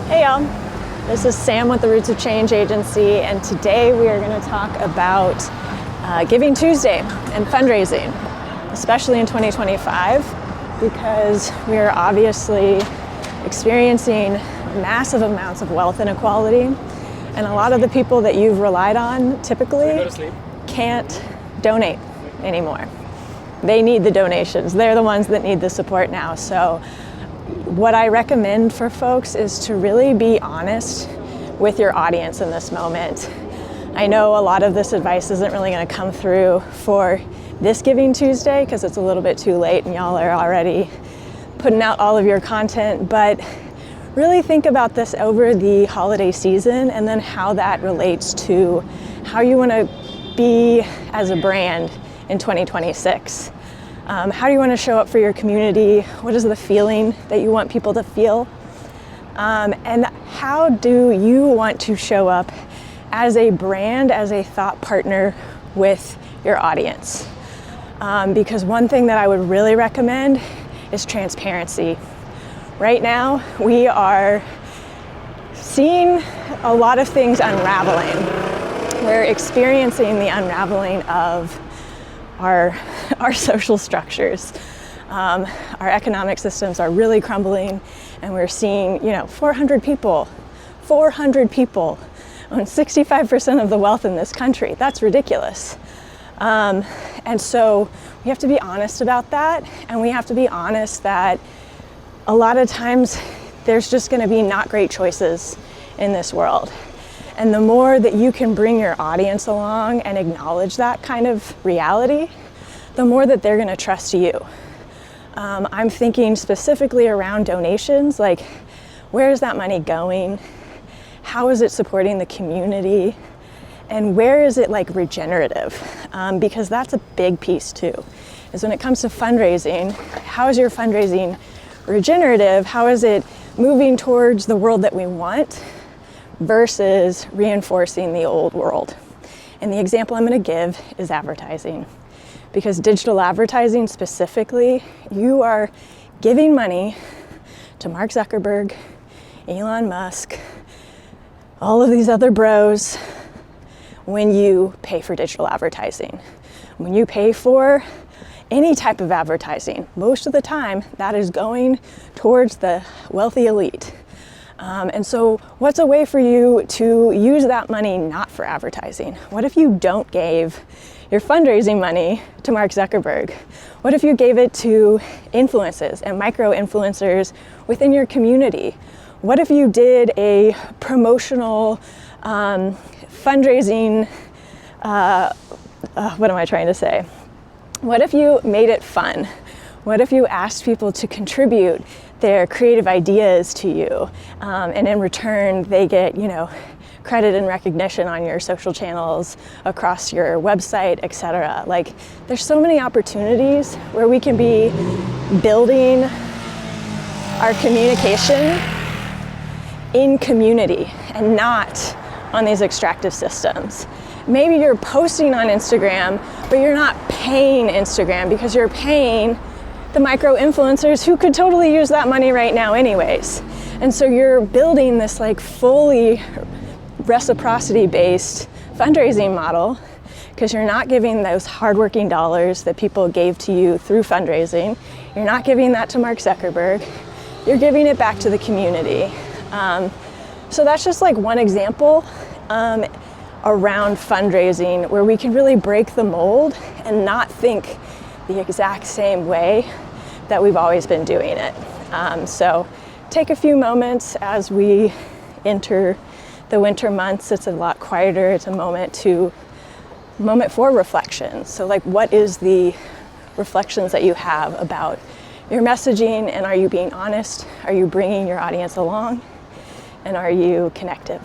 Hey y'all, this is Sam with the Roots of Change Agency, and today we are going to talk about Giving Tuesday and fundraising, especially in 2025, because we are obviously experiencing massive amounts of wealth inequality, and a lot of the people that you've relied on typically can't donate anymore. They need the donations. They're the ones that need the support now. So what I recommend for folks is to really be honest with your audience in this moment. I know a lot of this advice isn't really going to come through for this Giving Tuesday because it's a little bit too late and y'all are already putting out all of your content, but really think about this over the holiday season and then how that relates to how you want to be as a brand in 2026. How do you want to show up for your community? What is the feeling that you want people to feel? And how do you want to show up as a brand, as a thought partner with your audience? Because one thing that I would really recommend is transparency. Right now, we are seeing a lot of things unraveling. We're experiencing the unraveling of our social structures. Our economic systems are really crumbling, and we're seeing, 400 people own 65% of the wealth in this country. That's ridiculous. And so we have to be honest about that, and we have to be honest that a lot of times there's just going to be not great choices in this world. And the more that you can bring your audience along and acknowledge that kind of reality, the more that they're going to trust you. I'm thinking specifically around donations, like where is that money going? How is it supporting the community? And where is it regenerative? Because that's a big piece too, is when it comes to fundraising, how is your fundraising regenerative? How is it moving towards the world that we want versus reinforcing the old world? And the example I'm going to give is advertising. Because digital advertising specifically, you are giving money to Mark Zuckerberg, Elon Musk, all of these other bros when you pay for digital advertising. When you pay for any type of advertising, most of the time that is going towards the wealthy elite. And so what's a way for you to use that money not for advertising? What if you don't give your fundraising money to Mark Zuckerberg? What if you gave it to influencers and micro-influencers within your community? What if you did a promotional fundraising, what am I trying to say? What if you made it fun? What if you asked people to contribute their creative ideas to you, and in return they get, credit and recognition on your social channels, across your website, etc. There's so many opportunities where we can be building our communication in community and not on these extractive systems. Maybe you're posting on Instagram, but you're not paying Instagram because you're paying the micro-influencers who could totally use that money right now anyways. And so you're building this fully reciprocity-based fundraising model because you're not giving those hardworking dollars that people gave to you through fundraising. You're not giving that to Mark Zuckerberg. You're giving it back to the community. So that's just one example around fundraising where we can really break the mold and not think the exact same way that we've always been doing it. So take a few moments as we enter the winter months. It's a lot quieter. It's a moment for reflection. So what is the reflections that you have about your messaging, and are you being honest? Are you bringing your audience along? And are you connective?